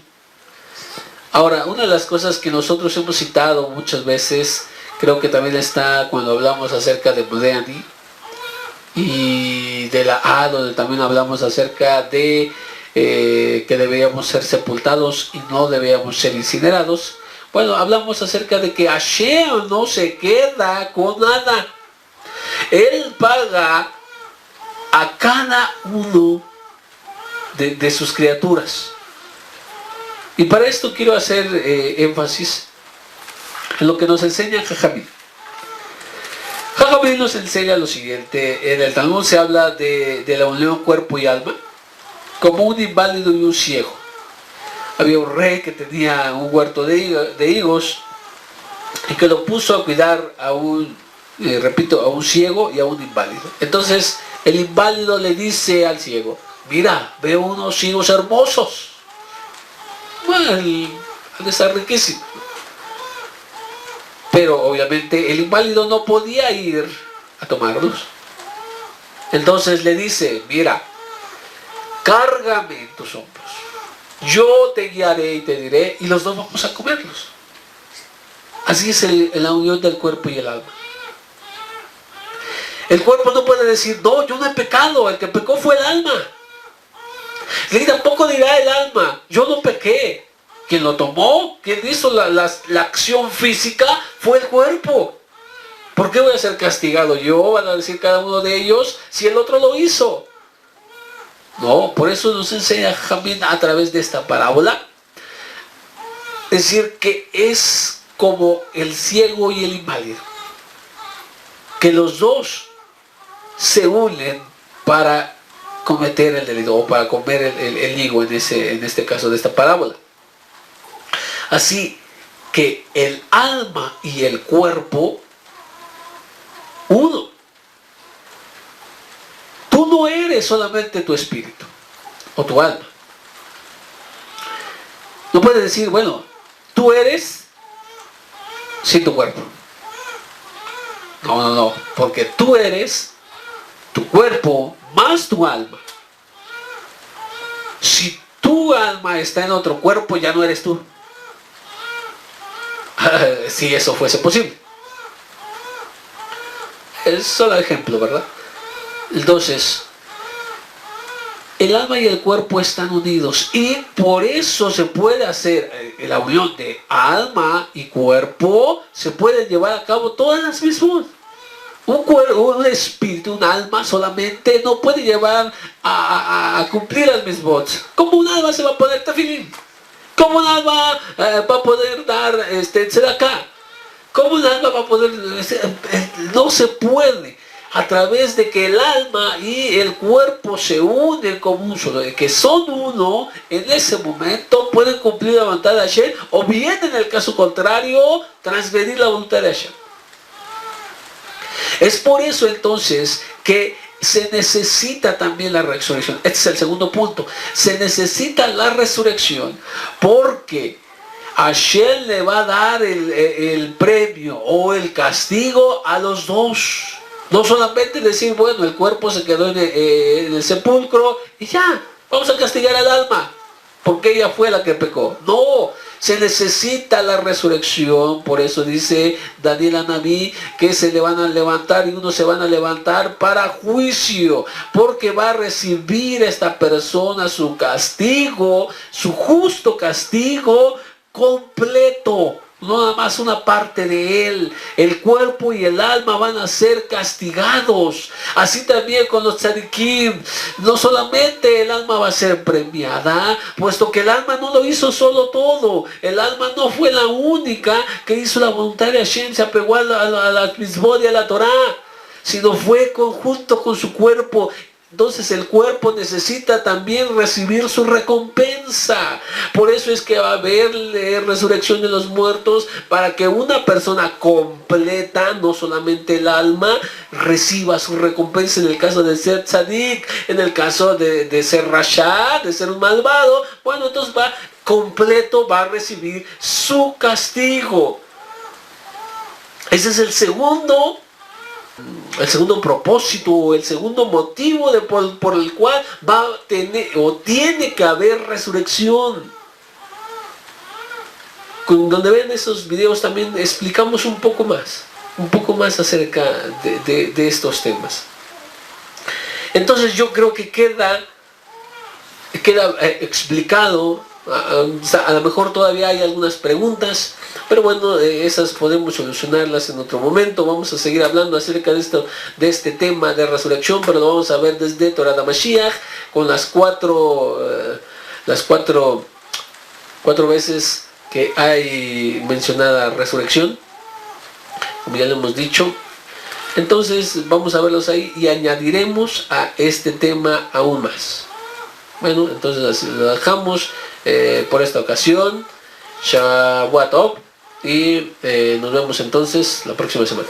Ahora, una de las cosas que nosotros hemos citado muchas veces, Creo que también está cuando hablamos acerca de Modéani y de la A, donde también hablamos acerca de que deberíamos ser sepultados y no deberíamos ser incinerados. Bueno, hablamos acerca de que Hashem no se queda con nada. Él paga a cada uno de sus criaturas. Y para esto quiero hacer énfasis en lo que nos enseña Jajamín. Jajamín nos enseña lo siguiente. En el Talmud se habla de la unión cuerpo y alma como un inválido y un ciego. Había un rey que tenía un huerto de higos y que lo puso a cuidar a un, a un ciego y a un inválido. Entonces el inválido le dice al ciego: mira, veo unos higos hermosos. Bueno, han de estar riquísimos. Pero obviamente el inválido no podía ir a tomarlos. Entonces le dice: mira, cárgame en tus hombros, yo te guiaré y te diré, y los dos vamos a comerlos. Así es la unión del cuerpo y el alma. El cuerpo no puede decir: no, yo no he pecado, el que pecó fue el alma. Y tampoco dirá el alma: yo no pequé. Quien lo tomó, quien hizo la acción física fue el cuerpo. ¿Por qué voy a ser castigado yo? Van a decir cada uno de ellos, si el otro lo hizo. No, por eso nos enseña Jajamín a través de esta parábola. Es decir, que es como el ciego y el inválido, que los dos se unen para cometer el delito, o para comer el higo en este caso de esta parábola. Así que el alma y el cuerpo, uno. Tú no eres solamente tu espíritu o tu alma. No puedes decir: bueno, tú eres sin tu cuerpo. No, porque tú eres tu cuerpo más tu alma. Si tu alma está en otro cuerpo, ya no eres tú. Si eso fuese posible. Es solo ejemplo, ¿verdad? Entonces, el alma y el cuerpo están unidos y por eso se puede hacer la unión de alma y cuerpo, se pueden llevar a cabo todas las mismas. Un espíritu, un alma solamente no puede llevar a cumplir las mismas. ¿Cómo un alma se va a poner tefilín? ¿Cómo un alma va a poder dar tzedakah? ¿Cómo un alma va a poder? No se puede. A través de que el alma y el cuerpo se unen como un solo, de que son uno, en ese momento pueden cumplir la voluntad de Hashem, o bien en el caso contrario, transgredir la voluntad de Hashem. Es por eso entonces que se necesita también la resurrección. Este es el segundo punto. Se necesita la resurrección porque Hashem le va a dar el premio o el castigo a los dos. No solamente decir: bueno, el cuerpo se quedó en el sepulcro y ya, vamos a castigar al alma porque ella fue la que pecó. No, se necesita la resurrección. Por eso dice Daniel Anabí que se le van a levantar y unos se van a levantar para juicio, porque va a recibir esta persona su castigo, su justo castigo completo. No nada más una parte de él. El cuerpo y el alma van a ser castigados. Así también con los tzadikim. No solamente el alma va a ser premiada, puesto que el alma no lo hizo solo todo. El alma no fue la única que hizo la voluntad de Hashem, se apegó a la mitzvot y a la Torah, sino fue conjunto con su cuerpo. Entonces el cuerpo necesita también recibir su recompensa. Por eso es que va a haber resurrección de los muertos, para que una persona completa, no solamente el alma, reciba su recompensa. En el caso de ser tzadik, en el caso de ser rasha, de ser un malvado, bueno, entonces va completo, va a recibir su castigo. Ese es el segundo propósito, el segundo motivo por el cual va a tener o tiene que haber resurrección. donde ven esos videos también explicamos un poco más acerca de estos temas. Entonces yo creo que queda explicado. A lo mejor todavía hay algunas preguntas, pero bueno, esas podemos solucionarlas en otro momento. Vamos a seguir hablando acerca de este tema de resurrección, pero lo vamos a ver desde Torah de Mashiach, con las cuatro veces que hay mencionada resurrección, como ya lo hemos dicho. Entonces vamos a verlos ahí y añadiremos a este tema aún más. Bueno, entonces así lo dejamos por esta ocasión. Shabbat Tov, y nos vemos entonces la próxima semana.